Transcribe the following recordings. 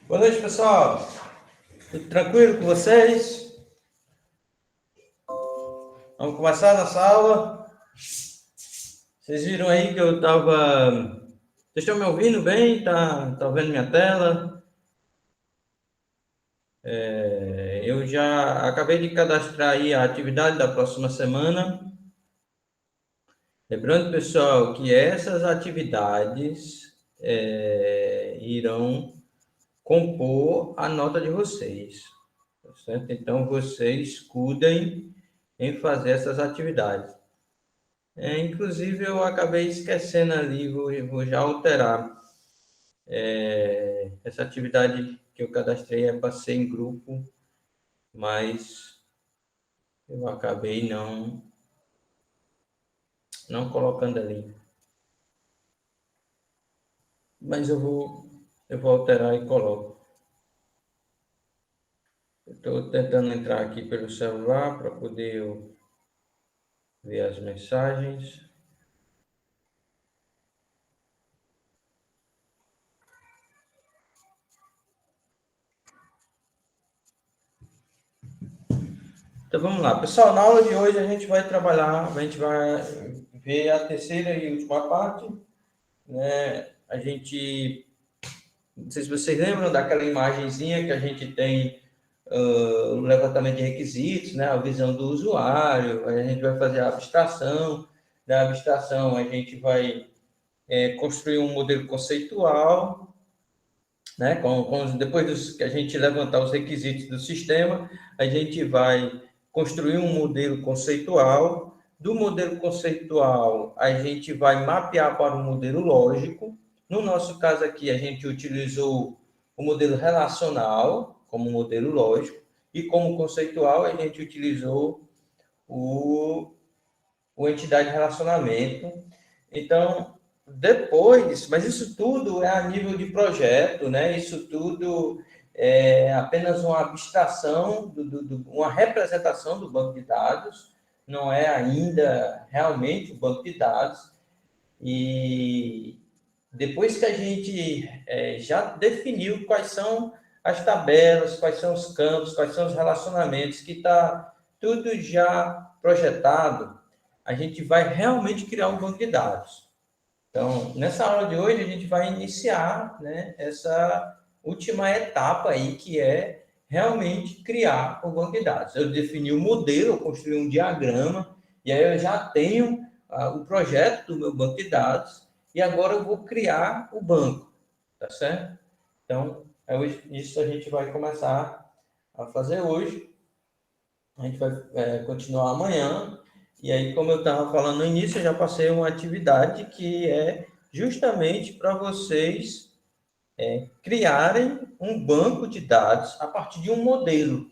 Boa noite, pessoal. Tudo tranquilo com vocês? Vamos começar nossa aula. Vocês viram aí que eu estava... Vocês estão me ouvindo bem? Tá vendo minha tela? Eu já acabei de cadastrar aí a atividade da próxima semana. Lembrando, pessoal, que essas atividades irão compor a nota de vocês. Tá certo? Então, vocês cuidem em fazer essas atividades. Inclusive, eu acabei esquecendo ali, vou já alterar. Essa atividade que eu cadastrei é para ser em grupo, mas eu acabei não colocando ali. Mas eu vou alterar e coloco. Estou tentando entrar aqui pelo celular para poder ver as mensagens. Então vamos lá, pessoal. Na aula de hoje a gente vai ver a terceira e última parte, né? Não sei se vocês lembram daquela imagenzinha que a gente tem o levantamento de requisitos, né? A visão do usuário, a gente vai fazer a abstração. Da abstração, a gente vai construir um modelo conceitual, né? Depois que a gente levantar os requisitos do sistema, a gente vai construir um modelo conceitual. Do modelo conceitual, a gente vai mapear para um modelo lógico. No nosso caso aqui, a gente utilizou o modelo relacional como modelo lógico, e como conceitual, a gente utilizou o, o entidade de relacionamento. Então, depois, mas isso tudo é a nível de projeto, né? Isso tudo é apenas uma abstração, uma representação do banco de dados, não é ainda realmente o banco de dados. E depois que a gente já definiu quais são as tabelas, quais são os campos, quais são os relacionamentos, que está tudo já projetado, a gente vai realmente criar um banco de dados. Então, nessa aula de hoje, a gente vai iniciar, né, essa última etapa aí, que é realmente criar o banco de dados. Eu defini o modelo, eu construí um diagrama, e aí eu já tenho o projeto do meu banco de dados, e agora eu vou criar o banco, tá certo? Então, isso a gente vai começar a fazer hoje. A gente vai continuar amanhã. E aí, como eu estava falando no início, eu já passei uma atividade que é justamente para vocês criarem um banco de dados a partir de um modelo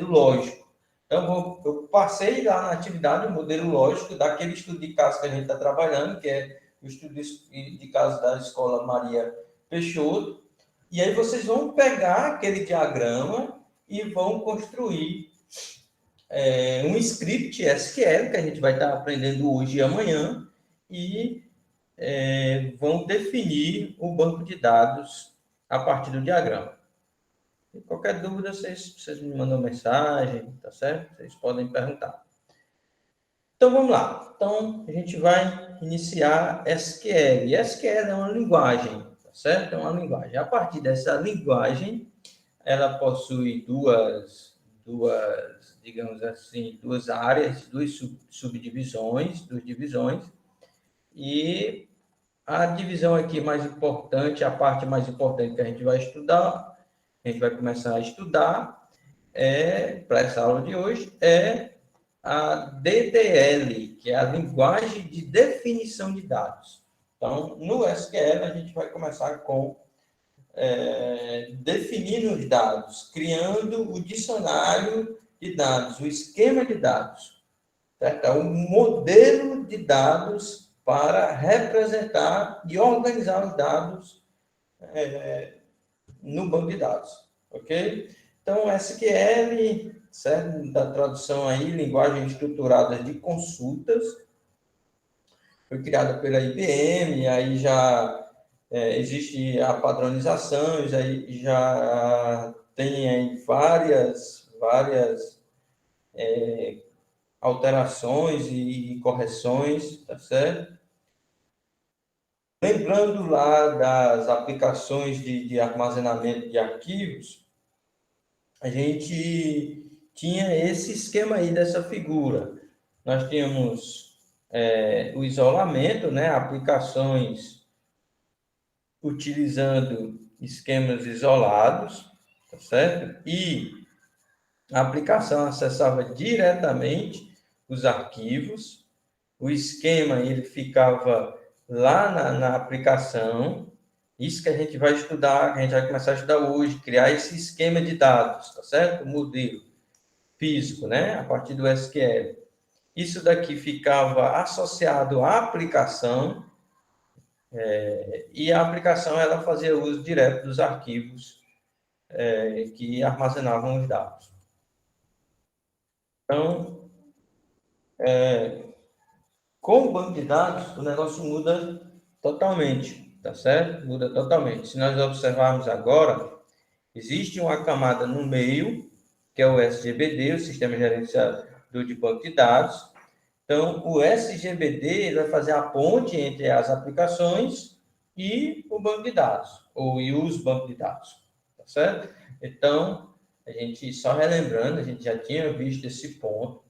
lógico. Então, eu passei lá na atividade o modelo lógico daquele estudo de caso que a gente está trabalhando, que é o estudo de caso da Escola Maria Peixoto. E aí vocês vão pegar aquele diagrama e vão construir um script SQL, que a gente vai estar aprendendo hoje e amanhã, e vão definir o banco de dados a partir do diagrama. E qualquer dúvida, vocês me mandam mensagem, tá certo? Vocês podem perguntar. Então, vamos lá. Então, a gente vai iniciar SQL. E SQL é uma linguagem, tá certo? É uma linguagem. A partir dessa linguagem, ela possui digamos assim, duas áreas, duas subdivisões, duas divisões, e a divisão aqui mais importante, a parte mais importante que a gente vai estudar, a gente vai começar a estudar, para essa aula de hoje, é a DDL, que é a linguagem de definição de dados. Então, no SQL, a gente vai começar com definindo os dados, criando o dicionário de dados, o esquema de dados, certo? É um modelo de dados para representar e organizar os dados no banco de dados, ok? Então, SQL, certo? Da tradução aí, linguagem estruturada de consultas, foi criada pela IBM, aí já existe a padronização, já tem aí várias alterações e correções, tá certo? Lembrando lá das aplicações de armazenamento de arquivos, a gente tinha esse esquema aí dessa figura. Nós tínhamos o isolamento, né? Aplicações utilizando esquemas isolados, tá certo? E a aplicação acessava diretamente os arquivos, o esquema ele ficava lá na aplicação, isso que a gente vai estudar, que a gente vai começar a estudar hoje, criar esse esquema de dados, tá certo? O modelo físico, né? A partir do SQL. Isso daqui ficava associado à aplicação, e a aplicação ela fazia uso direto dos arquivos que armazenavam os dados. Então, com o banco de dados, o negócio muda totalmente, tá certo? Muda totalmente. Se nós observarmos agora, existe uma camada no meio, que é o SGBD, o Sistema Gerenciador de Banco de Dados. Então, o SGBD ele vai fazer a ponte entre as aplicações e o banco de dados, e os bancos de dados, tá certo? Então, a gente, só relembrando, a gente já tinha visto esse ponto.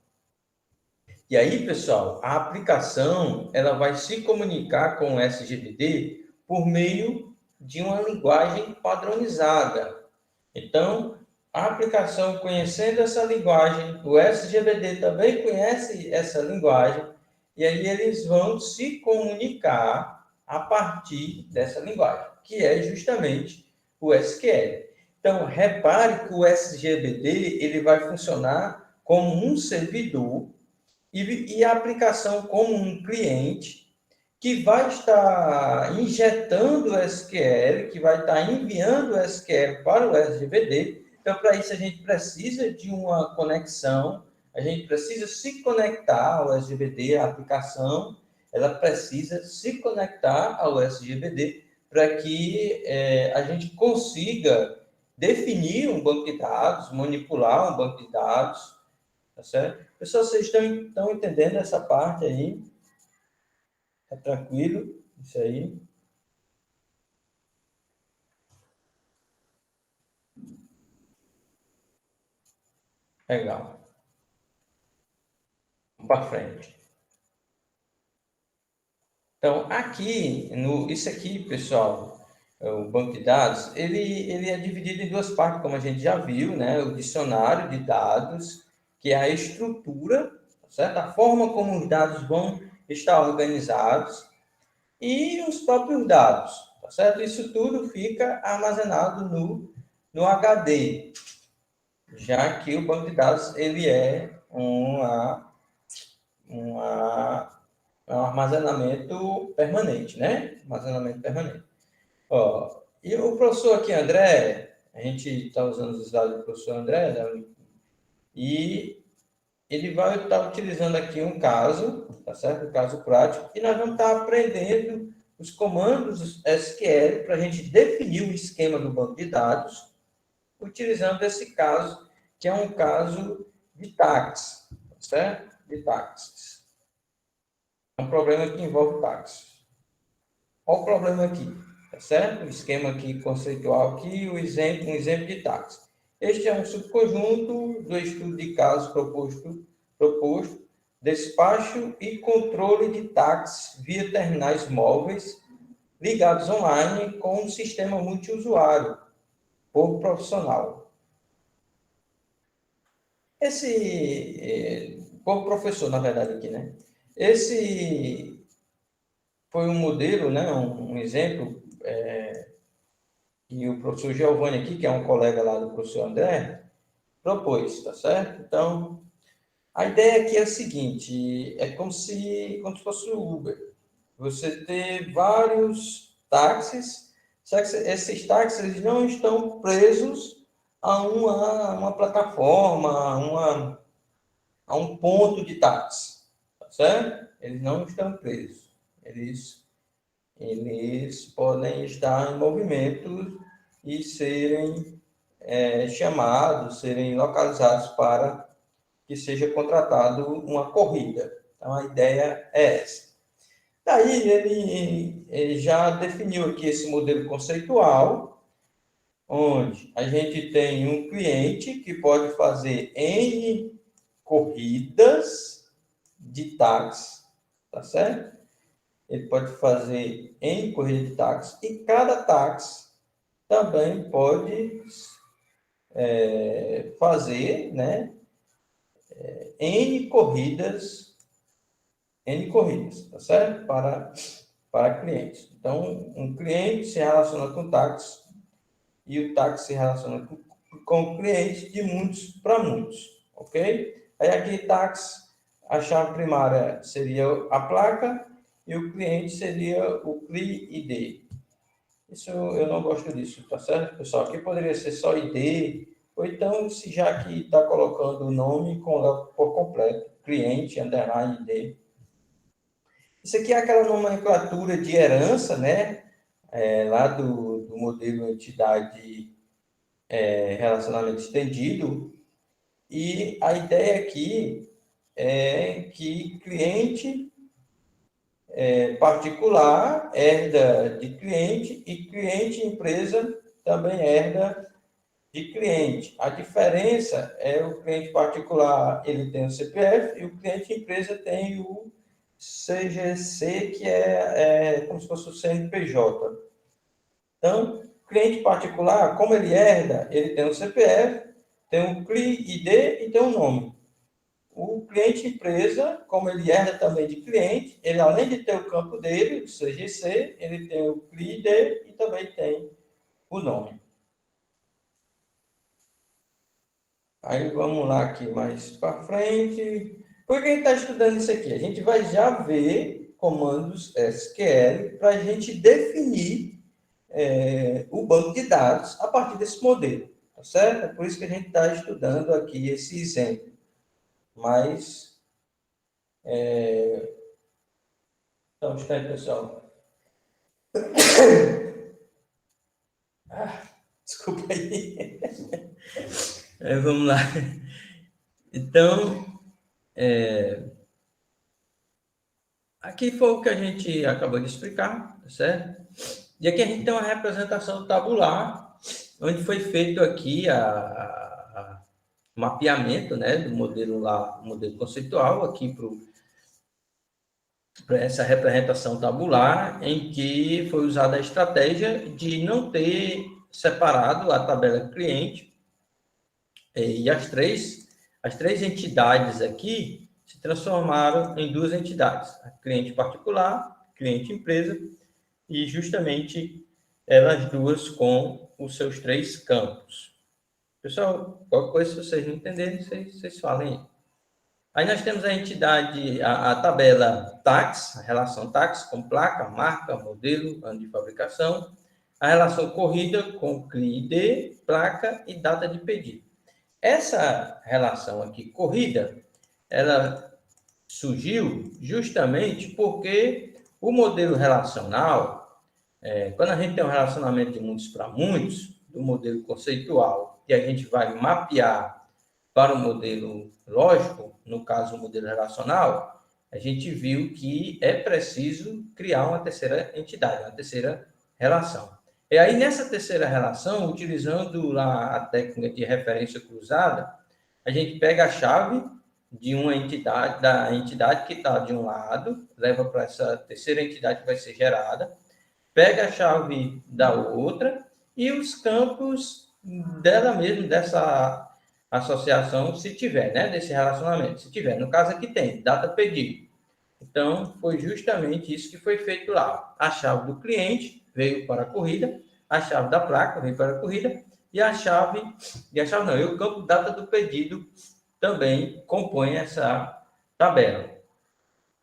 E aí, pessoal, a aplicação ela vai se comunicar com o SGBD por meio de uma linguagem padronizada. Então, a aplicação conhecendo essa linguagem, o SGBD também conhece essa linguagem, e aí eles vão se comunicar a partir dessa linguagem, que é justamente o SQL. Então, repare que o SGBD ele vai funcionar como um servidor e a aplicação como um cliente que vai estar injetando o SQL, que vai estar enviando o SQL para o SGBD. Então, para isso, a gente precisa de uma conexão, a gente precisa se conectar ao SGBD, a aplicação, ela precisa se conectar ao SGBD para que a gente consiga definir um banco de dados, manipular um banco de dados, tá certo? Pessoal, vocês estão entendendo essa parte aí? Tá tranquilo? Isso aí. Legal. Vamos para frente. Então, isso aqui, pessoal, o banco de dados, ele é dividido em duas partes, como a gente já viu, né? O dicionário de dados, que é a estrutura, certo? A forma como os dados vão estar organizados e os próprios dados, tá certo? Isso tudo fica armazenado no HD, já que o banco de dados ele é um armazenamento permanente, né? Armazenamento permanente. Ó, e o professor aqui, André, a gente está usando os dados do professor André, né? E ele vai estar utilizando aqui um caso, tá certo? Um caso prático, e nós vamos estar aprendendo os comandos SQL para a gente definir o esquema do banco de dados, utilizando esse caso, que é um caso de táxi, tá certo? De táxis. É um problema que envolve táxi. Olha o problema aqui, tá certo? O esquema aqui conceitual aqui, um exemplo de táxi. Este é um subconjunto do estudo de casos proposto, despacho e controle de táxis via terminais móveis ligados online com um sistema multiusuário por profissional. Por professor, na verdade, aqui, né? Esse foi um modelo, né? Um exemplo, que o professor Giovanni aqui, que é um colega lá do professor André, propôs, tá certo? Então, a ideia aqui é a seguinte, é como se fosse o Uber. Você ter vários táxis, só que esses táxis eles não estão presos a uma plataforma, a um ponto de táxi, tá certo? Eles não estão presos. Eles eles podem estar em movimento e serem chamados, serem localizados para que seja contratado uma corrida. Então, a ideia é essa. Daí, ele já definiu aqui esse modelo conceitual, onde a gente tem um cliente que pode fazer N corridas de táxi, tá certo? Ele pode fazer N corridas de táxi e cada táxi também pode fazer, né, N corridas, tá certo? Para clientes. Então, um cliente se relaciona com o táxi e o táxi se relaciona com o cliente de muitos para muitos, ok? Aí aqui táxi, a chave primária seria a placa e o cliente seria o CLI-ID. Isso eu não gosto disso, tá certo, pessoal? Aqui poderia ser só ID, ou então, se já que está colocando o nome por completo, cliente, underline ID. Isso aqui é aquela nomenclatura de herança, né? Lá do modelo entidade relacionamento estendido. E a ideia aqui é que cliente particular herda de cliente e cliente empresa também herda de cliente. A diferença é o cliente particular, ele tem o CPF e o cliente empresa tem o CGC, que é como se fosse o CNPJ. Então, cliente particular, como ele herda, ele tem o CPF, tem o CLI-ID e tem o nome. O cliente empresa, como ele herda também de cliente, ele além de ter o campo dele, o CGC, ele tem o CLI-ID e também tem o nome. Aí vamos lá aqui mais para frente. Por que a gente está estudando isso aqui? A gente vai já ver comandos SQL para a gente definir o banco de dados a partir desse modelo, tá certo? É por isso que a gente está estudando aqui esse exemplo. Mas, então, está aí, pessoal. Desculpa aí. Vamos lá. Então, aqui foi o que a gente acabou de explicar, tá certo? E aqui a gente tem uma representação tabular, onde foi feito aqui o mapeamento, né, do modelo lá, modelo conceitual, aqui para essa representação tabular, em que foi usada a estratégia de não ter separado a tabela cliente e as três entidades aqui se transformaram em duas entidades, a cliente particular, cliente empresa, e justamente elas duas com os seus três campos. Pessoal, qualquer coisa, se vocês não entenderem, vocês falem aí. Aí nós temos a entidade, a tabela TAX, a relação TAX com placa, marca, modelo, ano de fabricação, a relação corrida com CLI-ID, placa e data de pedido. Essa relação aqui, corrida, ela surgiu justamente porque o modelo relacional, quando a gente tem um relacionamento de muitos para muitos, do modelo conceitual, e a gente vai mapear para o modelo lógico, no caso o modelo relacional, a gente viu que é preciso criar uma terceira entidade, uma terceira relação. E aí, nessa terceira relação, utilizando lá a técnica de referência cruzada, a gente pega a chave de uma entidade, da entidade que está de um lado, leva para essa terceira entidade que vai ser gerada, pega a chave da outra e os campos dela mesmo, dessa associação, se tiver, né, desse relacionamento, se tiver. No caso aqui tem, data pedido. Então, foi justamente isso que foi feito lá. A chave do cliente veio para a corrida, a chave da placa veio para a corrida, e a chave não, e o campo data do pedido também compõe essa tabela.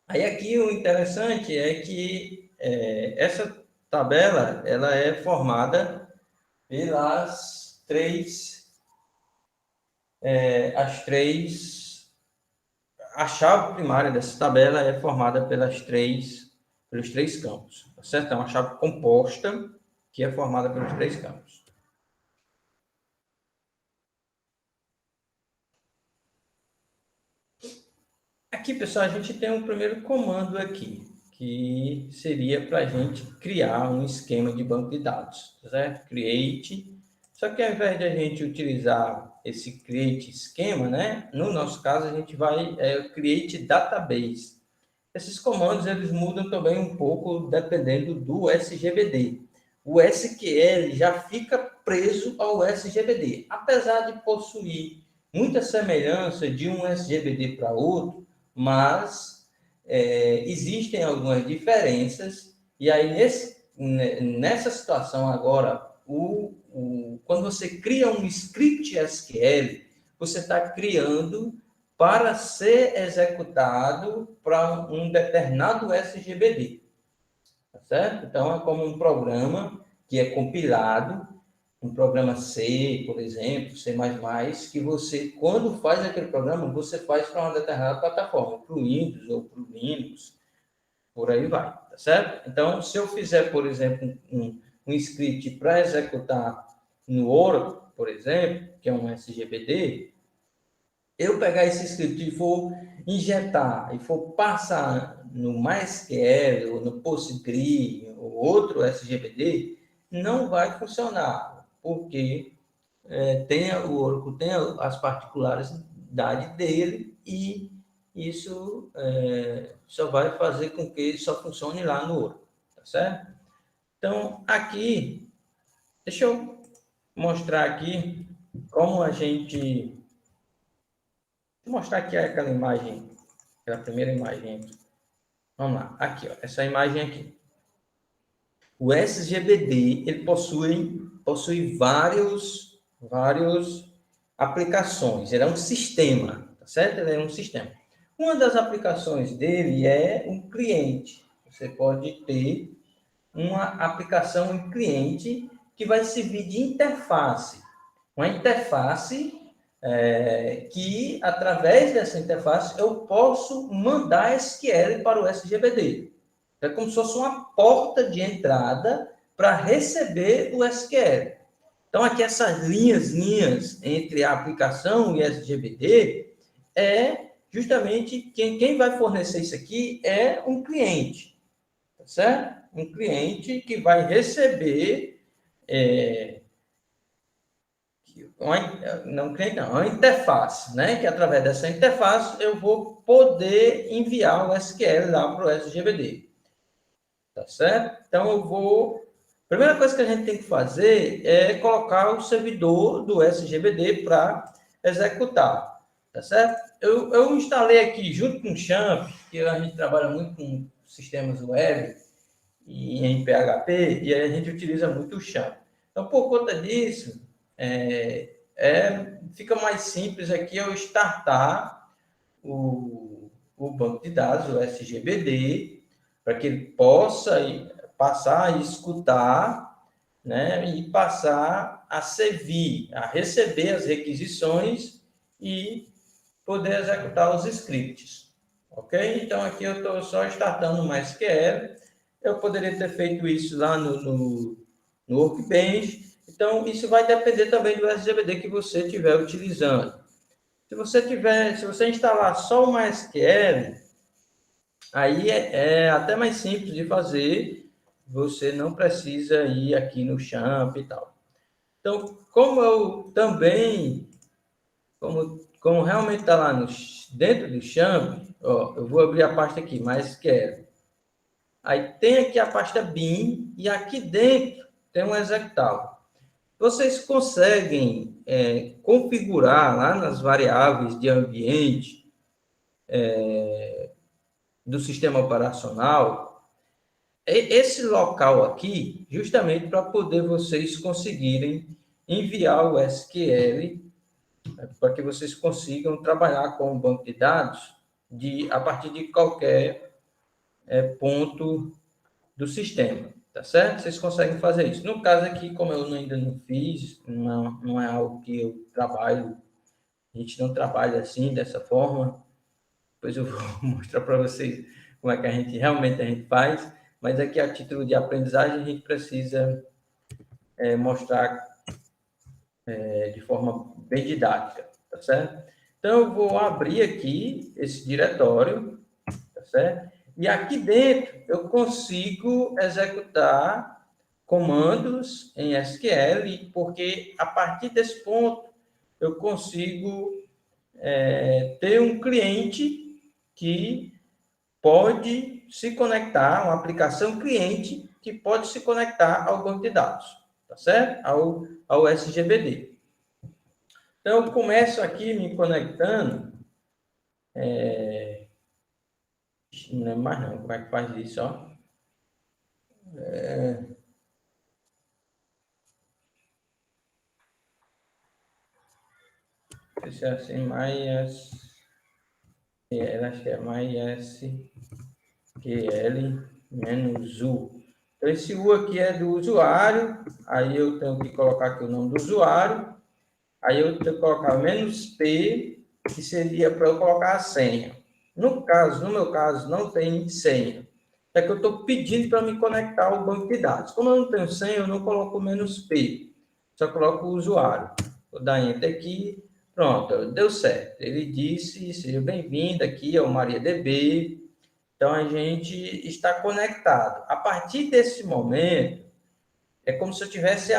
Aí aqui o interessante é que essa tabela ela é formada pelas a chave primária dessa tabela é formada pelas três pelos três campos, tá certo? É uma chave composta que é formada pelos três campos. Aqui, pessoal, a gente tem um primeiro comando aqui, que seria para a gente criar um esquema de banco de dados, tá certo? Create. Só que ao invés de a gente utilizar esse create esquema, né? No nosso caso, a gente vai create database. Esses comandos, eles mudam também um pouco dependendo do SGBD. O SQL já fica preso ao SGBD. Apesar de possuir muita semelhança de um SGBD para outro, mas existem algumas diferenças, e aí nessa situação agora, quando você cria um script SQL, você está criando para ser executado para um determinado SGBD, tá certo? Então, é como um programa que é compilado, um programa C, por exemplo, C++, que você, quando faz aquele programa, você faz para uma determinada plataforma, para o Windows ou para o Linux, por aí vai, tá certo? Então, se eu fizer, por exemplo, um script para executar no Oracle, por exemplo, que é um SGBD, eu pegar esse script e for injetar e for passar no MySQL ou no PostgreSQL ou outro SGBD, não vai funcionar, porque o Oracle tem as particularidades dele e isso só vai fazer com que ele só funcione lá no Oracle, tá certo? Então, aqui, deixa eu mostrar aqui como a gente... Vou mostrar aqui aquela imagem, aquela primeira imagem aqui. Vamos lá, aqui, ó, essa imagem aqui. O SGBD, ele possui vários aplicações. Ele é um sistema, tá certo? Ele é um sistema. Uma das aplicações dele é um cliente. Você pode ter uma aplicação em cliente que vai servir de interface. Uma interface que, através dessa interface, eu posso mandar SQL para o SGBD. É como se fosse uma porta de entrada para receber o SQL. Então, aqui essas linhas entre a aplicação e SGBD é justamente quem vai fornecer isso aqui é um cliente, tá certo? Um cliente que vai receber uma interface, né? Que através dessa interface eu vou poder enviar o SQL lá para o SGBD, tá certo? Então eu vou... A primeira coisa que a gente tem que fazer é colocar o servidor do SGBD para executar, tá certo? Eu instalei aqui junto com o Champ, que a gente trabalha muito com sistemas web e em PHP, e a gente utiliza muito o Champ. Então, por conta disso, fica mais simples aqui eu startar o banco de dados, o SGBD, para que ele possa passar a escutar, né, e passar a servir, a receber as requisições e poder executar os scripts. Ok? Então, aqui eu estou só startando o MySQL. Eu poderia ter feito isso lá no Workbench. Então, isso vai depender também do SGBD que você estiver utilizando. Se você instalar só o MySQL, aí é até mais simples de fazer. Você não precisa ir aqui no Champ e tal. Então, como eu também, como realmente está lá dentro do Champ, ó, eu vou abrir a pasta aqui, MySQL. Aí tem aqui a pasta bin e aqui dentro tem um executável. Vocês conseguem configurar lá nas variáveis de ambiente do sistema operacional esse local aqui, justamente para poder vocês conseguirem enviar o SQL, para que vocês consigam trabalhar com o banco de dados a partir de qualquer ponto do sistema, tá certo? Vocês conseguem fazer isso. No caso aqui, como eu ainda não fiz, não é algo que eu trabalho, a gente não trabalha assim, dessa forma, depois eu vou mostrar para vocês como é que a gente realmente faz. mas aqui a título de aprendizagem a gente precisa mostrar de forma bem didática, tá certo? Então, eu vou abrir aqui esse diretório, tá certo? E aqui dentro eu consigo executar comandos em SQL, porque a partir desse ponto eu consigo ter um cliente que pode se conectar, uma aplicação cliente que pode se conectar ao banco de dados, tá certo? Ao SGBD. Então, eu começo aqui me conectando. Não lembro mais não como é que faz isso, ó. Esse é assim, mais acho que é MySQL menos U. Então, esse U aqui é do usuário, aí eu tenho que colocar aqui o nome do usuário, aí eu tenho que colocar menos P, que seria para eu colocar a senha. No meu caso, não tem senha. É que eu estou pedindo para me conectar ao banco de dados. Como eu não tenho senha, eu não coloco menos P, só coloco o usuário. Vou dar Enter aqui, pronto, deu certo. Ele disse, seja bem-vindo aqui ao MariaDB. Então, a gente está conectado. A partir desse momento, é como se eu tivesse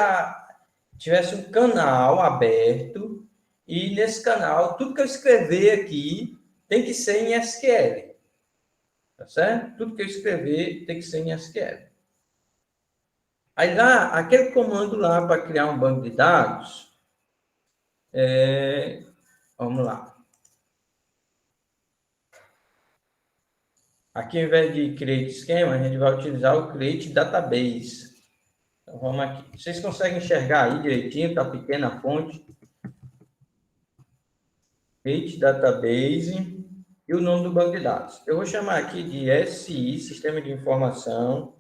um canal aberto e nesse canal, tudo que eu escrever aqui tem que ser em SQL. Tá certo? Tudo que eu escrever tem que ser em SQL. Aí lá, aquele comando lá para criar um banco de dados, vamos lá. Aqui, ao invés de create schema, a gente vai utilizar o create database. Então, vamos aqui. Vocês conseguem enxergar aí direitinho? Está pequena a fonte. Create database e o nome do banco de dados. Eu vou chamar aqui de SI, Sistema de Informação,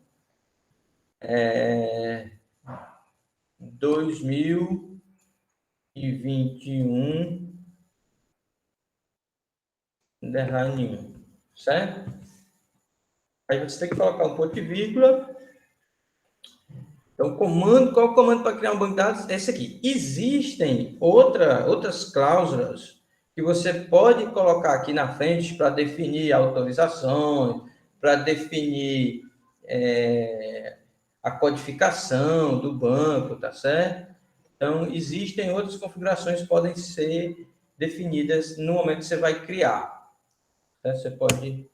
2021, underline 1, certo? Aí você tem que colocar um ponto e vírgula. Então, qual o comando para criar um banco de dados? Esse aqui. Existem outras cláusulas que você pode colocar aqui na frente para definir autorizações, para definir a codificação do banco, tá certo? Então, existem outras configurações que podem ser definidas no momento que você vai criar. Certo? Você pode...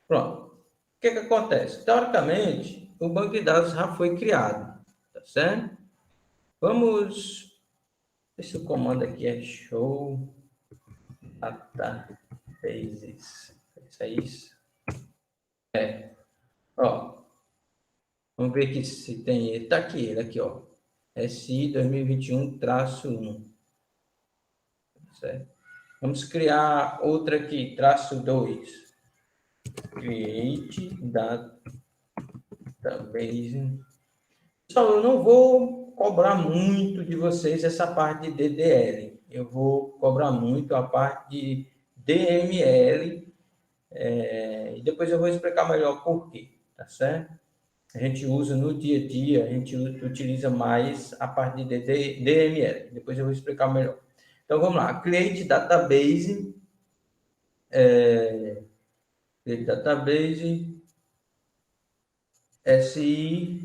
Pronto. O que acontece? Teoricamente, o banco de dados já foi criado, tá certo? Vamos ver se o comando aqui é show databases. É isso? Ó, vamos ver aqui se tem ele. Tá aqui, ele aqui, ó. SI 2021-1. Certo? Vamos criar outra aqui, -2. Create database. Pessoal, eu não vou cobrar muito de vocês essa parte de DDL. Eu vou cobrar muito a parte de DML. E depois eu vou explicar melhor por quê, tá certo? A gente usa no dia a dia, a gente utiliza mais a parte de DML. Depois eu vou explicar melhor. Então, vamos lá. Create database. Create database. SI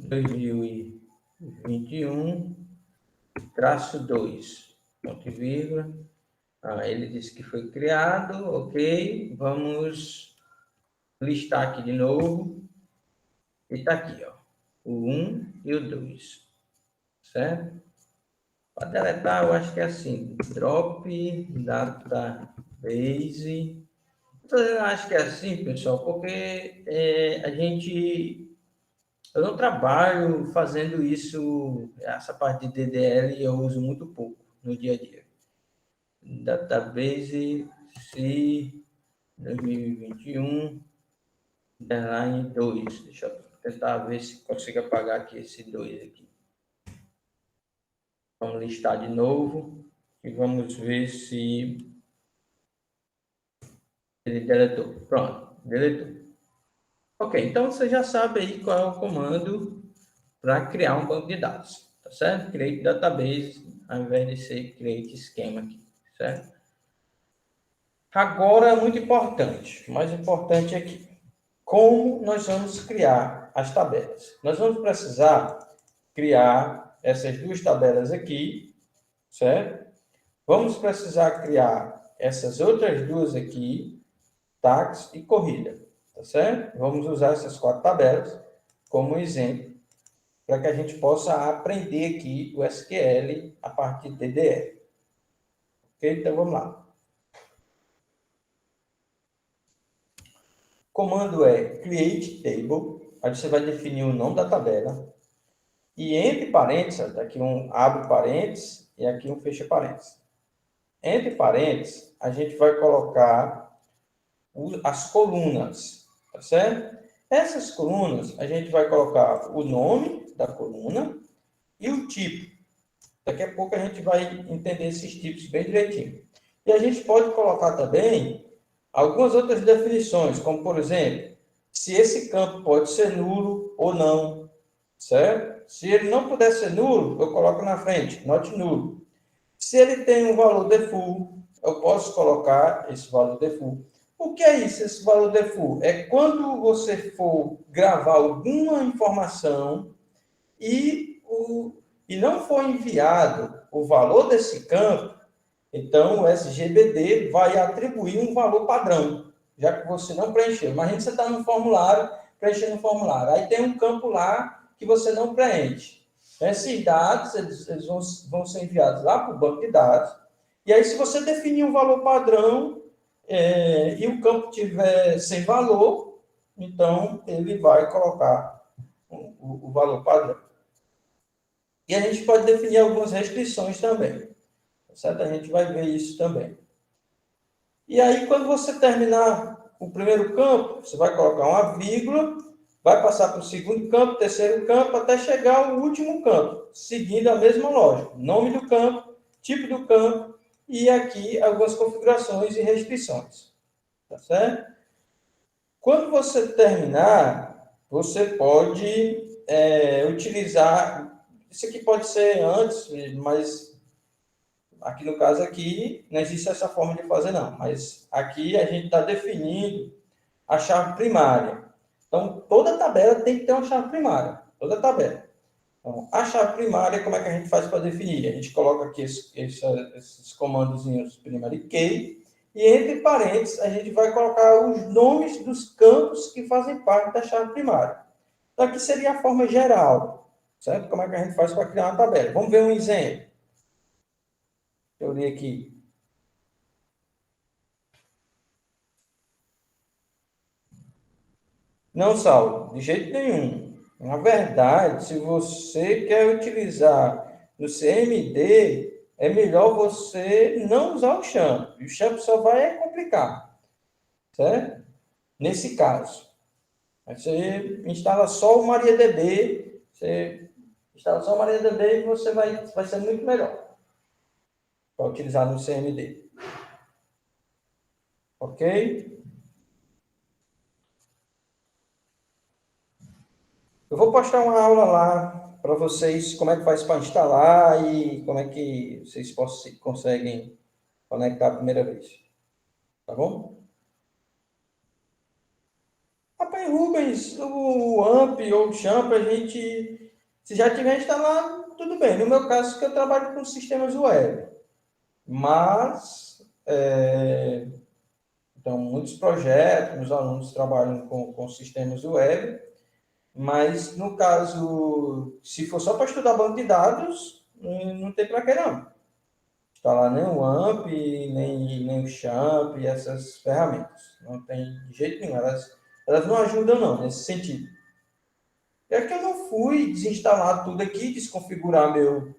2021-2, ponto e vírgula. Ele disse que foi criado, ok. Vamos listar aqui de novo. E está aqui, ó, o 1 e o 2, certo? Para deletar, eu acho que é assim, drop database. Eu acho que é assim, pessoal, porque eu não trabalho fazendo isso, essa parte de DDL eu uso muito pouco no dia a dia. Database C 2021, underline 2. Deixa eu tentar ver se consigo apagar aqui esse 2 aqui. Vamos listar de novo e vamos ver se ele deletou. Pronto, deletou. Ok, então você já sabe aí qual é o comando para criar um banco de dados, tá certo? Create database, ao invés de ser create esquema aqui, certo? Agora é muito importante, o mais importante aqui, como nós vamos criar as tabelas? Nós vamos precisar criar essas duas tabelas aqui, certo? Vamos precisar criar essas outras duas aqui, táxi e corrida, tá certo? Vamos usar essas 4 tabelas como exemplo para que a gente possa aprender aqui o SQL a partir de DDL. Ok? Então, vamos lá. O comando é create table, aí você vai definir o nome da tabela, e entre parênteses, aqui um abre parênteses e aqui um fecha parênteses. Entre parênteses, a gente vai colocar as colunas, tá certo? Essas colunas, a gente vai colocar o nome da coluna e o tipo. Daqui a pouco a gente vai entender esses tipos bem direitinho. E a gente pode colocar também algumas outras definições, como, por exemplo, se esse campo pode ser nulo ou não, certo? Se ele não puder ser nulo, eu coloco na frente, not nulo. Se ele tem um valor default, eu posso colocar esse valor default. O que é isso, esse valor default? É quando você for gravar alguma informação e não for enviado o valor desse campo, então o SGBD vai atribuir um valor padrão, já que você não preencheu. Imagina que você está no formulário, preenchendo o formulário. Aí tem um campo lá que você não preenche. Esses dados eles vão ser enviados lá para o banco de dados. E aí, se você definir um valor padrão e o campo tiver sem valor, então ele vai colocar o valor padrão. E a gente pode definir algumas restrições também, certo? A gente vai ver isso também. E aí, quando você terminar o primeiro campo, você vai colocar uma vírgula, vai passar para o segundo campo, terceiro campo, até chegar ao último campo, seguindo a mesma lógica. Nome do campo, tipo do campo e aqui algumas configurações e restrições. Tá certo? Quando você terminar, você pode utilizar. Isso aqui pode ser antes, mas aqui no caso aqui não existe essa forma de fazer não. Mas aqui a gente está definindo a chave primária. Então toda tabela tem que ter uma chave primária. Toda tabela. Então, a chave primária, como é que a gente faz para definir? A gente coloca aqui esses comandozinhos primary key, e entre parênteses, a gente vai colocar os nomes dos campos que fazem parte da chave primária. Então, aqui seria a forma geral, certo? Como é que a gente faz para criar uma tabela? Vamos ver um exemplo. Eu li aqui. Não, Saulo, de jeito nenhum. Na verdade, se você quer utilizar no CMD, é melhor você não usar o champ. O champ só vai complicar, certo? Nesse caso. Você instala só o MariaDB, você instala só o MariaDB e você vai ser muito melhor para utilizar no CMD. Ok? Eu vou postar uma aula lá para vocês, como é que faz para instalar e como é que vocês conseguem conectar a primeira vez. Tá bom? Rapaz, Rubens, o AMP ou o Champ, a gente, se já tiver instalado, tudo bem. No meu caso, que eu trabalho com sistemas web. Mas, então, muitos projetos, os alunos trabalham com sistemas web, mas no caso, se for só para estudar banco de dados, não tem para que não. Instalar nem o AMP, nem o Champ, essas ferramentas. Não tem de jeito nenhum. Elas não ajudam não, nesse sentido. É que eu não fui desinstalar tudo aqui, desconfigurar minha,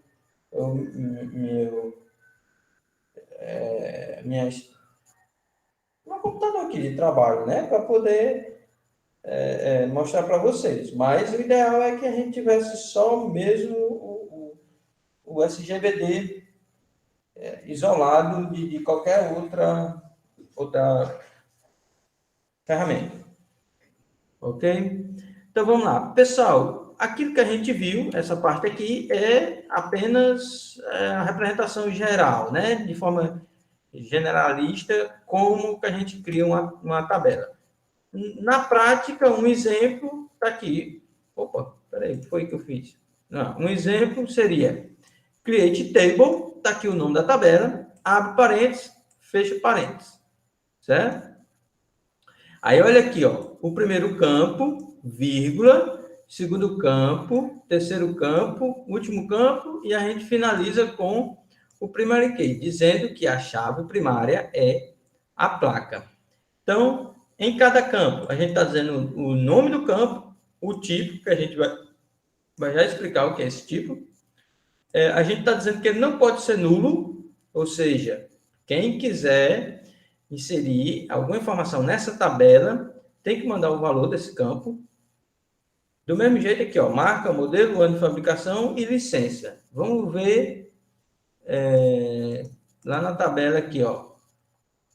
meu computador aqui de trabalho, né? Para poder mostrar para vocês. Mas o ideal é que a gente tivesse só mesmo o SGBD isolado de qualquer outra ferramenta. Ok? Então, vamos lá. Pessoal, aquilo que a gente viu, essa parte aqui, é apenas a representação geral, né? De forma generalista, como que a gente cria uma tabela. Na prática, um exemplo está aqui. Opa, peraí, o que foi que eu fiz? Não, um exemplo seria create table, está aqui o nome da tabela, abre parênteses, fecha parênteses, certo? Aí, olha aqui, ó, o primeiro campo, vírgula, segundo campo, terceiro campo, último campo, e a gente finaliza com o primary key, dizendo que a chave primária é a placa. Então, em cada campo, a gente está dizendo o nome do campo, o tipo, que a gente vai já explicar o que é esse tipo. A gente está dizendo que ele não pode ser nulo, ou seja, quem quiser inserir alguma informação nessa tabela, tem que mandar o valor desse campo. Do mesmo jeito aqui, ó, marca, modelo, ano de fabricação e licença. Vamos ver lá na tabela aqui, ó,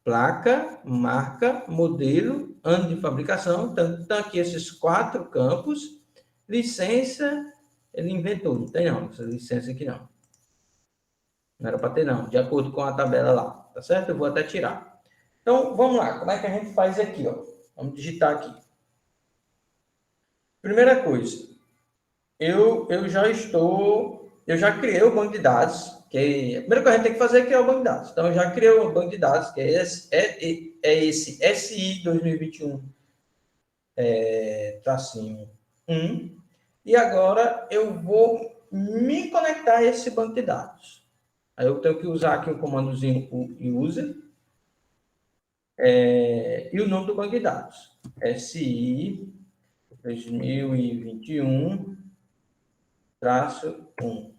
placa, marca, modelo, ano de fabricação. Então, aqui esses 4 campos. Licença, ele inventou, não tem não, essa licença aqui não. Não era para ter não, de acordo com a tabela lá, tá certo? Eu vou até tirar. Então, vamos lá, como é que a gente faz aqui, ó? Vamos digitar aqui. Primeira coisa, eu já criei o banco de dados, que a primeira coisa que a gente tem que fazer é criar o banco de dados. Então, eu já criei o banco de dados, que é esse SI 2021 tracinho 1. E agora eu vou me conectar a esse banco de dados. Aí eu tenho que usar aqui o comandozinho user e o nome do banco de dados. SI 2021 -1.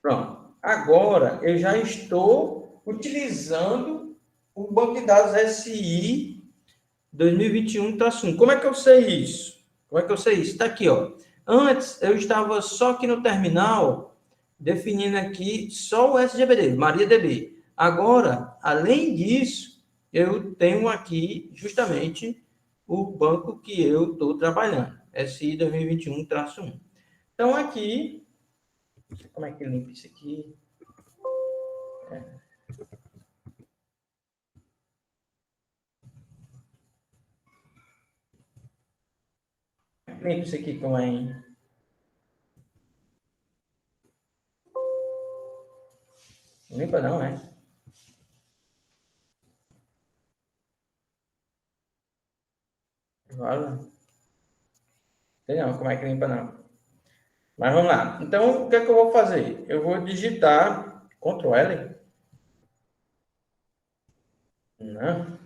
Pronto. Agora eu já estou utilizando o banco de dados SI 2021-1. Como é que eu sei isso? Como é que eu sei isso? Está aqui, ó. Antes eu estava só aqui no terminal definindo aqui só o SGBD, MariaDB. Agora, além disso, eu tenho aqui justamente o banco que eu estou trabalhando, SI 2021-1. Então, aqui, como é que limpa isso aqui? Limpa isso aqui como é? Limpa não, é? Olha. Sei não, como é que limpa não. Mas vamos lá. Então, o que é que eu vou fazer? Eu vou digitar Ctrl L. Não.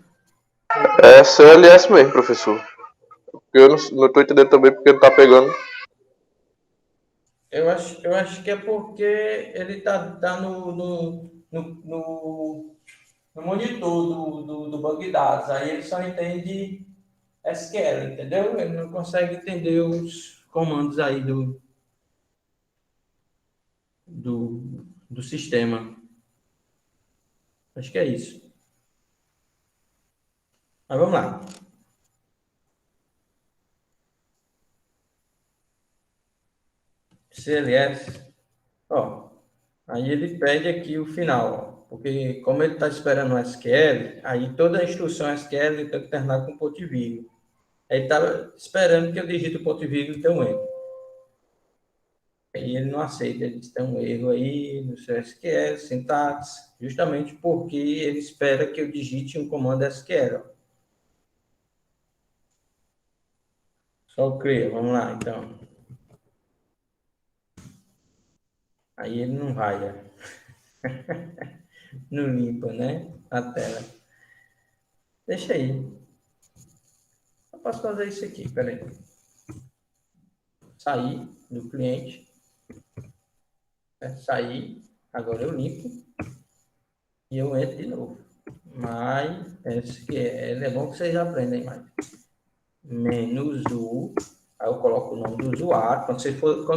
É CLS mesmo, professor. Eu não estou entendendo também porque não está pegando. Eu acho que é porque ele tá no monitor do banco de dados. Aí ele só entende SQL, entendeu? Ele não consegue entender os comandos aí do sistema. Acho que é isso. Mas vamos lá. CLS. Ó, aí ele pede aqui o final, ó, porque como ele está esperando o SQL, aí toda a instrução SQL ele tem que terminar com ponto e vírgula. Aí está esperando que eu digite o ponto e vírgula e tem um erro. Aí ele não aceita, ele diz que tem um erro aí no seu SQL, sintaxe, justamente porque ele espera que eu digite um comando SQL. Ó. Só cria, vamos lá, então. Aí ele não vai, ó. Não limpa, né? A tela. Deixa aí. Eu posso fazer isso aqui, peraí. Sair do cliente. Sair. Agora eu limpo. E eu entro de novo. MySQL. É bom que vocês aprendem mais. Menos U. Aí eu coloco o nome do usuário. Quando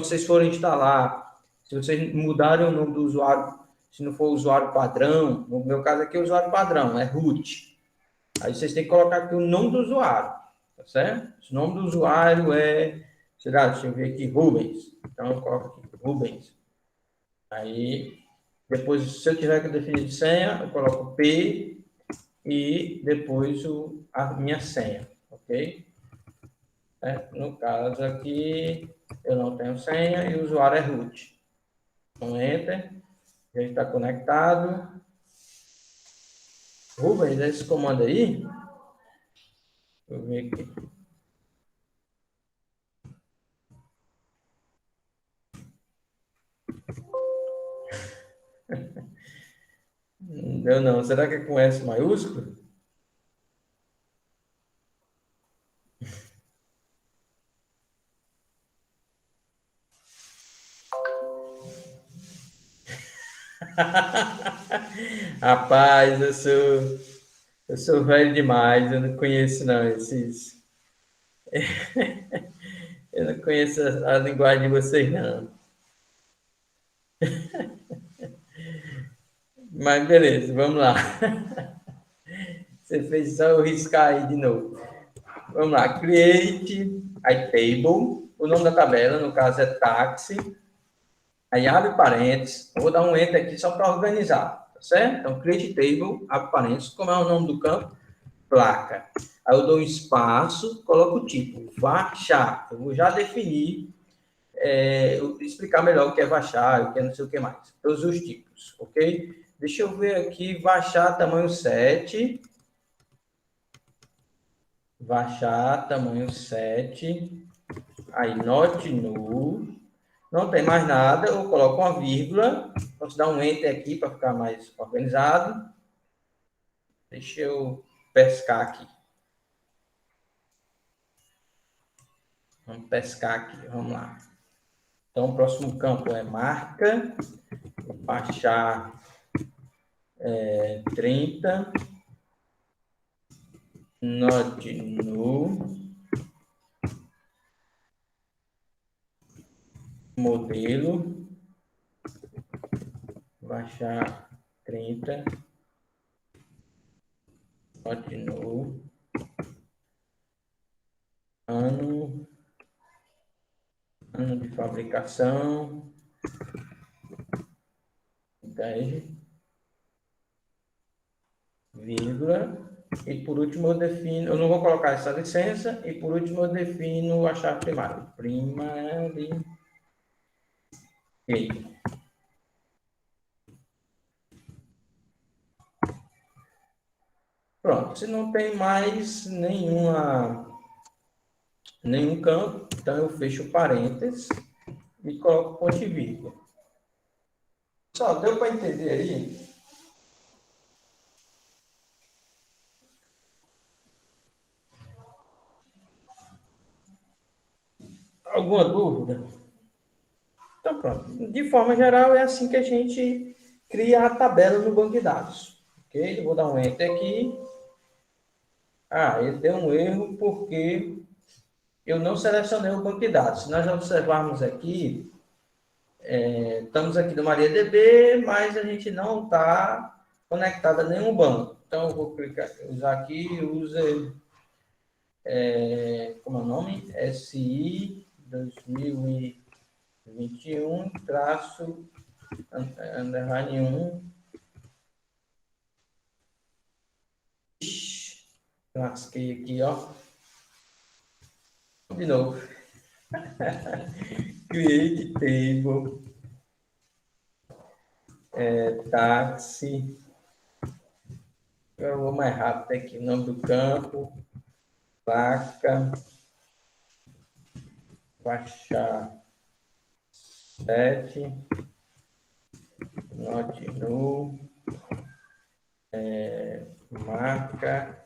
vocês forem instalar, se vocês mudarem o nome do usuário, se não for usuário padrão, no meu caso aqui é usuário padrão, é root. Aí vocês têm que colocar aqui o nome do usuário, tá certo? O nome do usuário é, sei lá, deixa eu ver aqui, Rubens. Então eu coloco aqui, Rubens. Aí, depois, se eu tiver que definir senha, eu coloco P e depois a minha senha, ok? No caso aqui, eu não tenho senha e o usuário é root. Então, Enter, já está conectado. Rubens, esse comando aí, deixa eu ver aqui. Não deu não. Será que é com S maiúsculo? Rapaz, eu sou velho demais, eu não conheço não esses. Eu não conheço a linguagem de vocês não. Mas beleza, vamos lá. Você fez só eu riscar aí de novo. Vamos lá, create a table. O nome da tabela, no caso, é táxi. Aí abre parênteses. Eu vou dar um enter aqui só para organizar, tá certo? Então, create table, abre parênteses. Como é o nome do campo? Placa. Aí eu dou um espaço, coloco o tipo, varchar. Eu vou já definir, explicar melhor o que é varchar, o que é não sei o que mais. Todos os tipos, ok? Deixa eu ver aqui, varchar tamanho 7. Varchar tamanho 7. Aí, not null. Não tem mais nada, eu coloco uma vírgula. Posso dar um enter aqui para ficar mais organizado. Deixa eu pescar aqui. Vamos pescar aqui, vamos lá. Então, o próximo campo é marca. Vou baixar 30. Not null. Modelo. Baixar 30. Not null. Ano de fabricação. 10. Vírgula. E por último eu defino, eu não vou colocar essa licença, e por último eu defino a chave primária. Primary key. Pronto, se não tem mais nenhum campo, então eu fecho parênteses e coloco ponto e vírgula. Só, deu para entender aí? Alguma dúvida? Então, pronto. De forma geral, é assim que a gente cria a tabela no banco de dados. Ok? Eu vou dar um Enter aqui. Ele deu um erro porque eu não selecionei o banco de dados. Se nós observarmos aqui, estamos aqui no MariaDB, mas a gente não está conectado a nenhum banco. Então, eu vou usar aqui, user, como é o nome? SI 2021, traço, underline 1. Lasquei aqui, ó. De novo. Create table. Táxi. Eu vou mais rápido aqui. Nome do campo. Placa. Baixar 7. Not null. Marca.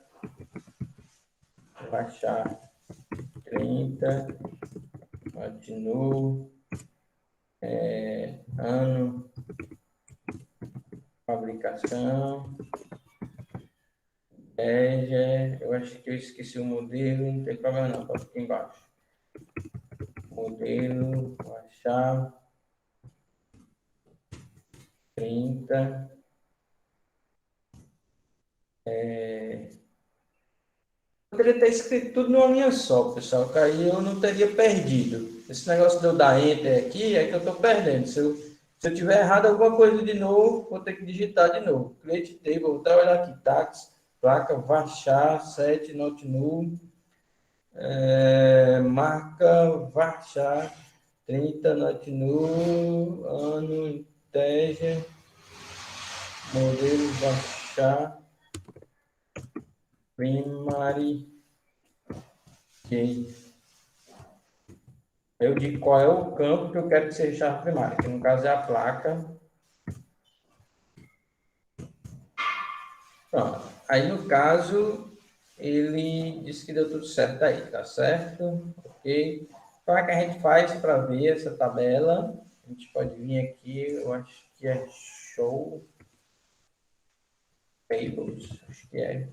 Baixar 30. Not null. Ano. Fabricação. Eu acho que eu esqueci o modelo, não tem problema não, pode ficar embaixo. Modelo, baixar 30. poderia ter escrito tudo numa linha só, pessoal, que aí eu não teria perdido. Esse negócio de eu dar enter aqui é que eu estou perdendo. Se eu tiver errado alguma coisa de novo, vou ter que digitar de novo. Create table, vou trabalhar aqui, tax, placa, varchar, set, not null, marca, varchar, 30, not null, ano, integer, modelo, varchar, primary, key. Eu digo qual é o campo que eu quero que seja chave primária, que no caso é a placa. Pronto. Aí, no caso, ele disse que deu tudo certo aí, tá certo? Ok. Como é que a gente faz para ver essa tabela? A gente pode vir aqui, eu acho que é Show Tables, acho que é.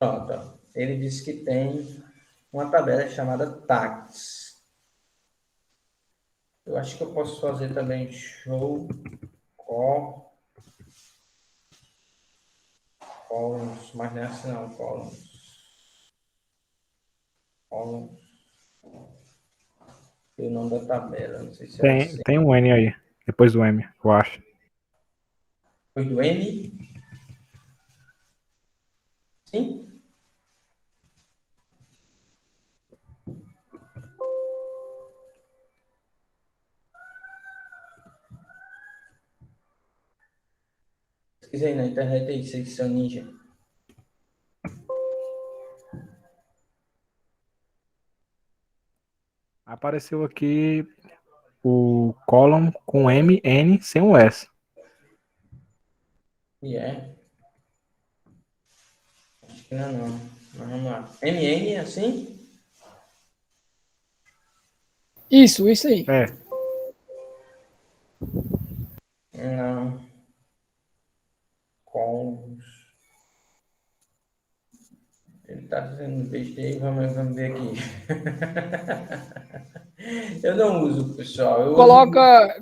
Pronto. Ó. Ele disse que tem uma tabela chamada Tags. Eu acho que eu posso fazer também Show Columns, mas não é assim não, columns, e o nome da tabela, não sei se é assim. Tem um N aí, depois do M, eu acho. Foi do N? Sim? Pesquisei na internet aí, secção ninja. Apareceu aqui o column com M, N, sem um S. E é. Acho que não, não. Mas vamos lá. MN, assim? Isso aí. É, Não. Com. Ele tá dizendo besteira, vamos ver aqui. Eu não uso, pessoal. Eu uso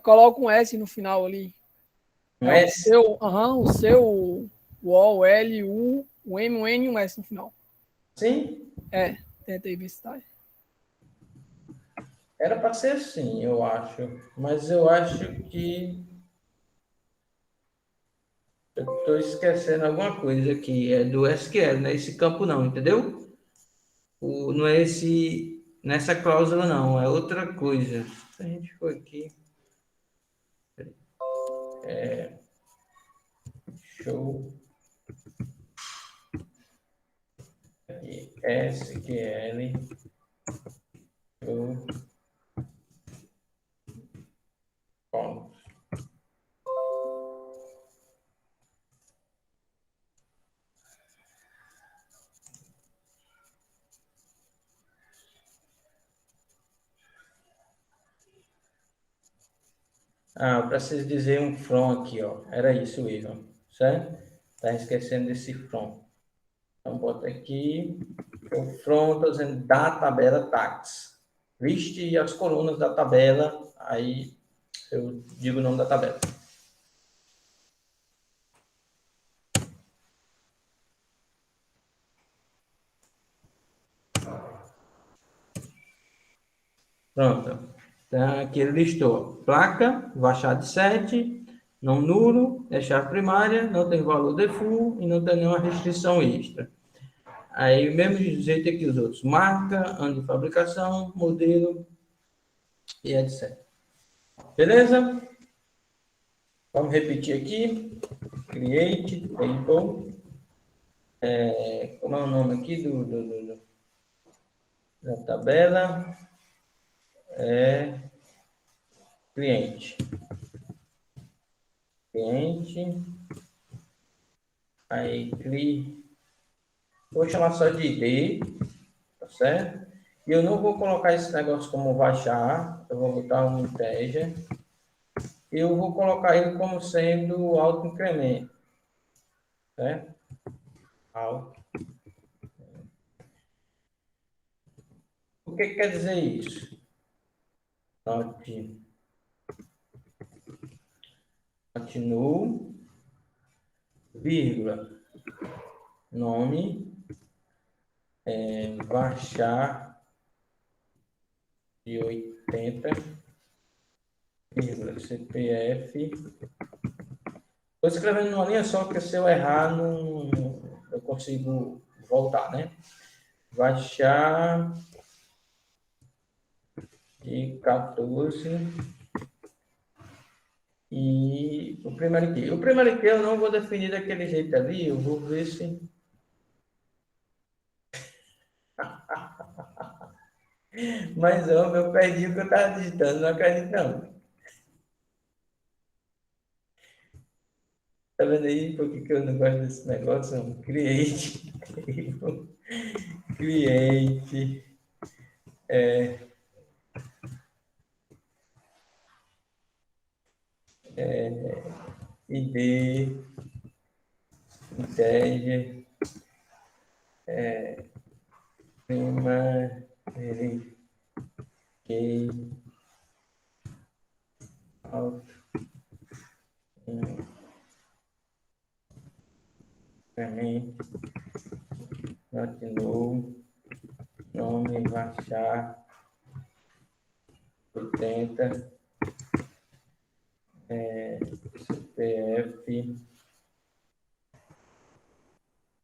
Coloca um S no final ali. um S. O seu, o L, o M, o N e um S no final. Sim? Tenta aí ver se tá. Era para ser assim, eu acho. Mas eu acho que eu estou esquecendo alguma coisa aqui. É do SQL, não é esse campo não, entendeu? Não é nessa cláusula não, é outra coisa. Se a gente for aqui. Show. Aqui, SQL. Show. Bom. Eu preciso dizer um from aqui, ó. Era isso o erro, certo? Tá esquecendo desse from. Então, bota aqui. O from, estou dizendo da tabela tax. Liste as colunas da tabela, aí eu digo o nome da tabela. Pronto. Então, aqui ele listou placa, vachar de 7, não nulo, é chave primária, não tem valor default e não tem nenhuma restrição extra. Aí, mesmo jeito aqui os outros, marca, ano de fabricação, modelo e etc. Beleza? Vamos repetir aqui. Create, table. Como é o nome aqui da tabela? É cliente. Cliente. Aí, vou chamar só de ID, tá certo? E eu não vou colocar esse negócio como baixar, eu vou botar um integer. E eu vou colocar ele como sendo auto incremento, certo? Auto. O que quer dizer isso? Continuo, vírgula. nome, Varchar de 80, CPF. Estou escrevendo numa linha só, porque se eu errar, eu consigo voltar, né? Varchar de 14. E o primeiro aqui. O primeiro aqui eu não vou definir daquele jeito ali, eu vou ver se. Mas, homem, eu perdi o que eu estava digitando, não acredito não. Tá vendo aí por que eu não gosto desse negócio? Não? Cliente. Cliente. ID. Integer. Primary. Key. Out. Increment. Not null. Nome, Varchar. 80. CPF.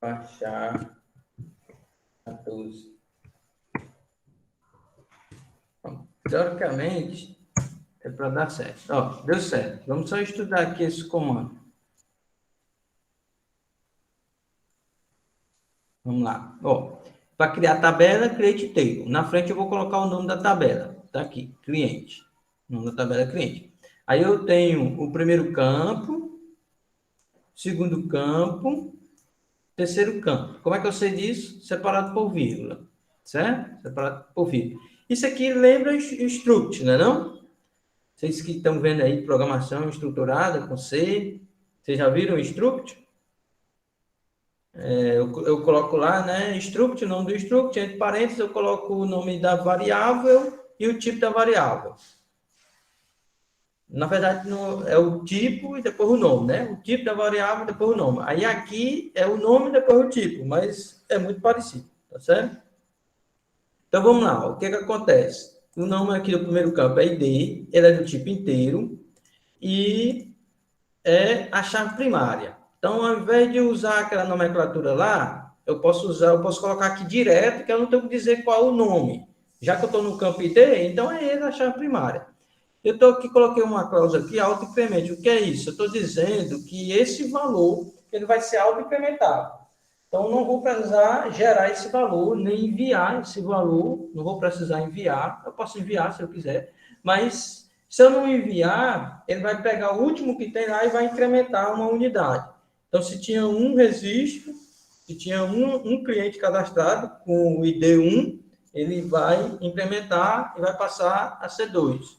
Varchar. 14. Bom, teoricamente, é para dar certo. Ó, deu certo. Vamos só estudar aqui esse comando. Vamos lá. Ó, para criar tabela, create table. Na frente eu vou colocar o nome da tabela. Tá aqui, cliente. O nome da tabela é cliente. Aí eu tenho o primeiro campo, segundo campo, terceiro campo. Como é que eu sei disso? Separado por vírgula. Certo? Separado por vírgula. Isso aqui lembra struct, não é não? Vocês que estão vendo aí programação estruturada com C, vocês já viram o struct? Eu coloco lá, né, struct, o nome do struct, entre parênteses eu coloco o nome da variável e o tipo da variável. Na verdade, é o tipo e depois o nome, né? O tipo da variável e depois o nome. Aí aqui é o nome e depois o tipo, mas é muito parecido, tá certo? Então vamos lá, o que é que acontece? O nome aqui do primeiro campo é ID, ele é do tipo inteiro e é a chave primária. Então, ao invés de usar aquela nomenclatura lá, eu posso colocar aqui direto, que eu não tenho que dizer qual é o nome. Já que eu estou no campo ID, então é ele a chave primária. Eu estou aqui, coloquei uma cláusula aqui, auto-incremento. O que é isso? Eu estou dizendo que esse valor ele vai ser auto-incrementado. Então, não vou precisar gerar esse valor, nem enviar esse valor. Não vou precisar enviar. Eu posso enviar se eu quiser, mas se eu não enviar, ele vai pegar o último que tem lá e vai incrementar uma unidade. Então, se tinha um registro, se tinha um cliente cadastrado com o ID 1, ele vai incrementar e vai passar a ser 2.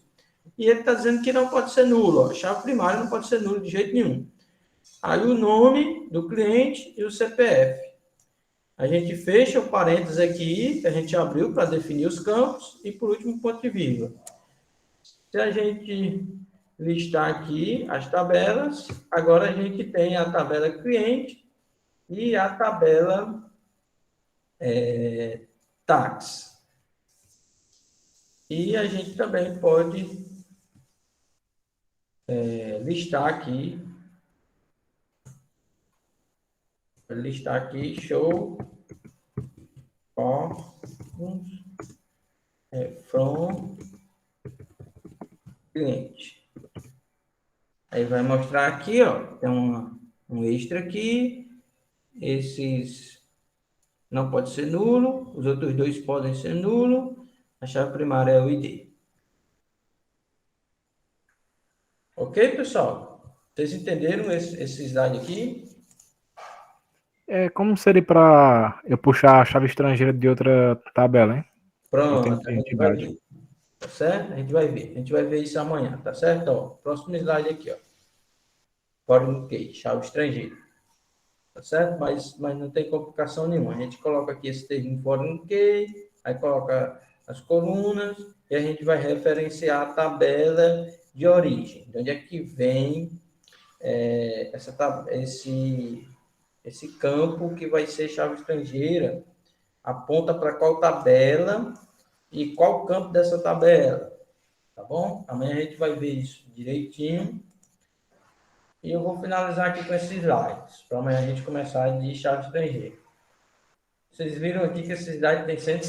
E ele está dizendo que não pode ser nulo. A chave primária não pode ser nulo de jeito nenhum. Aí o nome do cliente e o CPF. A gente fecha o parênteses aqui, que a gente abriu para definir os campos, e por último, ponto de vírgula. Se a gente listar aqui as tabelas, agora a gente tem a tabela cliente e a tabela tax. E a gente também pode listar aqui show from cliente. Aí vai mostrar aqui, ó, tem um extra aqui, esses não pode ser nulo, os outros dois podem ser nulo, a chave primária é o ID. Ok, pessoal? Vocês entenderam esse slide aqui? Como seria para eu puxar a chave estrangeira de outra tabela, hein? Pronto, a gente vai ver. Tá certo? A gente vai ver. A gente vai ver isso amanhã, tá certo? Ó, próximo slide aqui, ó. Foreign key, chave estrangeira. Tá certo? Mas não tem complicação nenhuma. A gente coloca aqui esse termo foreign key, aí coloca as colunas e a gente vai referenciar a tabela de origem. De onde é que vem esse Esse campo que vai ser chave estrangeira aponta para qual tabela e qual campo dessa tabela, tá bom? Amanhã a gente vai ver isso direitinho. E eu vou finalizar aqui com esses slides, para amanhã a gente começar de chave estrangeira. Vocês viram aqui que esse slide tem 100.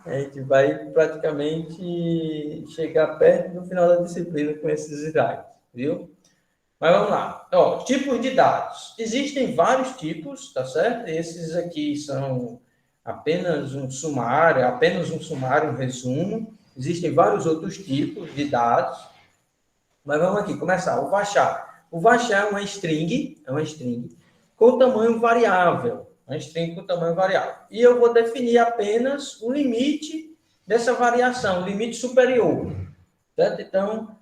A gente vai praticamente chegar perto do final da disciplina com esses slides, viu? Mas vamos lá. Ó, tipos de dados. Existem vários tipos, tá certo? Esses aqui são apenas um sumário, um resumo. Existem vários outros tipos de dados. Mas vamos aqui começar. O varchar. O varchar é uma string com tamanho variável. Uma string com tamanho variável. E eu vou definir apenas o limite dessa variação, o limite superior. Certo? Então,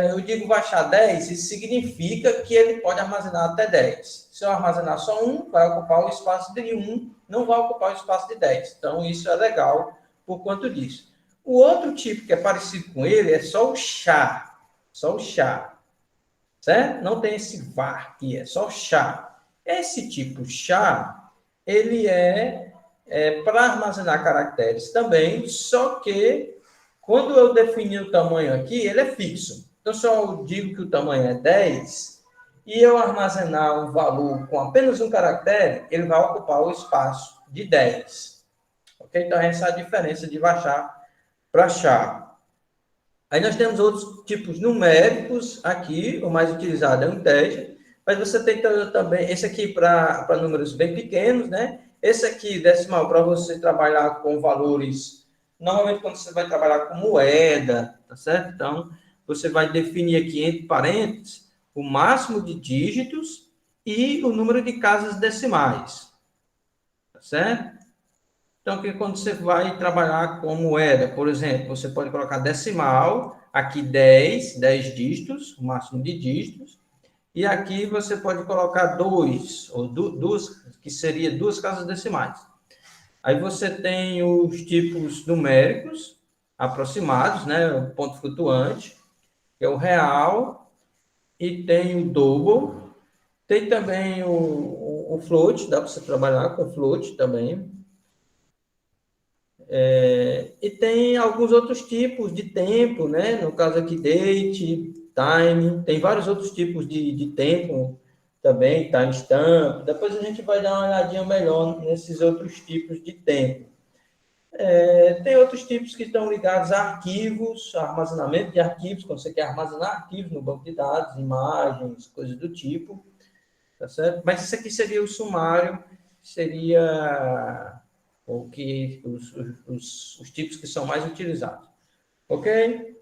eu digo baixar 10, isso significa que ele pode armazenar até 10. Se eu armazenar só 1, vai ocupar o espaço de 1, não vai ocupar o espaço de 10. Então, isso é legal por quanto disso. O outro tipo que é parecido com ele é só o char. Só o char. Certo? Não tem esse var aqui, é só char. Esse tipo char, ele é para armazenar caracteres também, só que quando eu definir o tamanho aqui, ele é fixo. Então, se eu digo que o tamanho é 10 e eu armazenar um valor com apenas um caractere, ele vai ocupar o espaço de 10. Ok? Então, essa é a diferença de varchar para char. Aí nós temos outros tipos numéricos aqui, o mais utilizado é o integer, mas você tem também esse aqui para números bem pequenos, né? Esse aqui, decimal, para você trabalhar com valores, normalmente quando você vai trabalhar com moeda, tá certo? Então, você vai definir aqui entre parênteses o máximo de dígitos e o número de casas decimais, tá certo? Então, que quando você vai trabalhar com moeda, por exemplo, você pode colocar decimal, aqui 10 dígitos, o máximo de dígitos, e aqui você pode colocar 2, ou duas, que seria 2 casas decimais. Aí você tem os tipos numéricos aproximados, né, o ponto flutuante, que é o real, e tem o double, tem também o float, dá para você trabalhar com float também. E tem alguns outros tipos de tempo, né? No caso aqui, date, time, tem vários outros tipos de tempo também, timestamp. Depois a gente vai dar uma olhadinha melhor nesses outros tipos de tempo. Tem outros tipos que estão ligados a arquivos, armazenamento de arquivos, quando você quer armazenar arquivos no banco de dados, imagens, coisas do tipo, tá certo? Mas isso aqui seria o sumário, seria o que os tipos que são mais utilizados. Ok?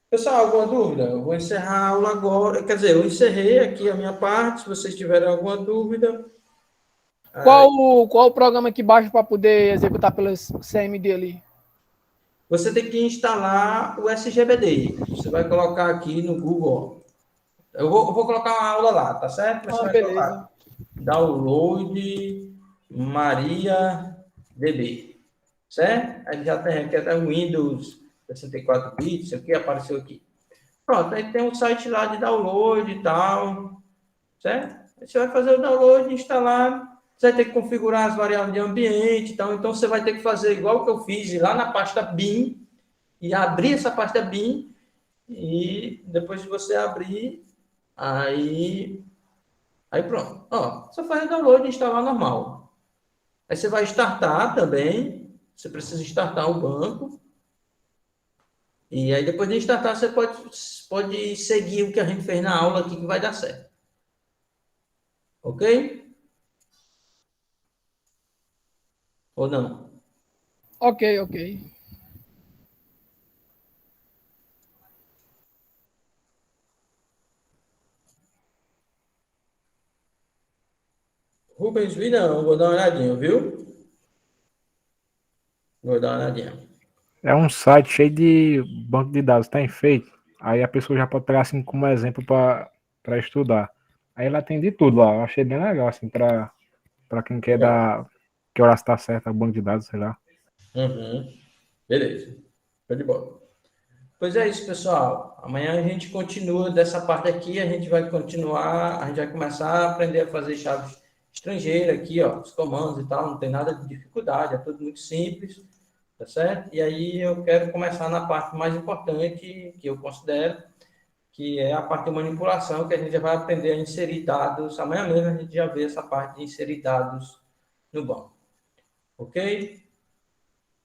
Pessoal, alguma dúvida? Eu vou encerrar a aula agora. Quer dizer, eu encerrei aqui a minha parte. Se vocês tiverem alguma dúvida. Qual o programa que baixa para poder executar pelo CMD ali? Você tem que instalar o SGBD. Você vai colocar aqui no Google. Eu vou colocar uma aula lá, tá certo? Você vai beleza. colocar download MariaDB. Certo? Aí já tem aqui até o Windows 64 bits, isso aqui apareceu aqui. Pronto, aí tem um site lá de download e tal, certo? Aí você vai fazer o download, instalar, você vai ter que configurar as variáveis de ambiente e tal, então você vai ter que fazer igual que eu fiz, ir lá na pasta bin e abrir essa pasta bin e depois de você abrir, aí pronto. Ó, só faz o download e instalar normal. Aí você vai startar também, você precisa startar o banco. E aí, depois de startar, você pode seguir o que a gente fez na aula aqui, que vai dar certo. Ok? Ou não? Ok, ok. Rubens, vi não, vou dar uma olhadinha, viu? Vou dar uma olhadinha. É um site cheio de banco de dados, tá enfeito. Aí a pessoa já pode pegar assim como exemplo para estudar. Aí ela tem de tudo lá. Eu achei bem legal, assim, para quem quer dar. Que hora está certa, o banco de dados, sei lá. Uhum. Beleza. Show de bola. Pois é isso, pessoal. Amanhã a gente continua dessa parte aqui, a gente vai continuar, a gente vai começar a aprender a fazer chaves estrangeiras aqui, ó, os comandos e tal, não tem nada de dificuldade, é tudo muito simples, tá certo? E aí eu quero começar na parte mais importante, que eu considero, que é a parte de manipulação, que a gente já vai aprender a inserir dados. Amanhã mesmo a gente já vê essa parte de inserir dados no banco. Ok?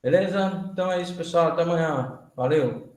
Beleza? Então é isso, pessoal. Até amanhã. Valeu!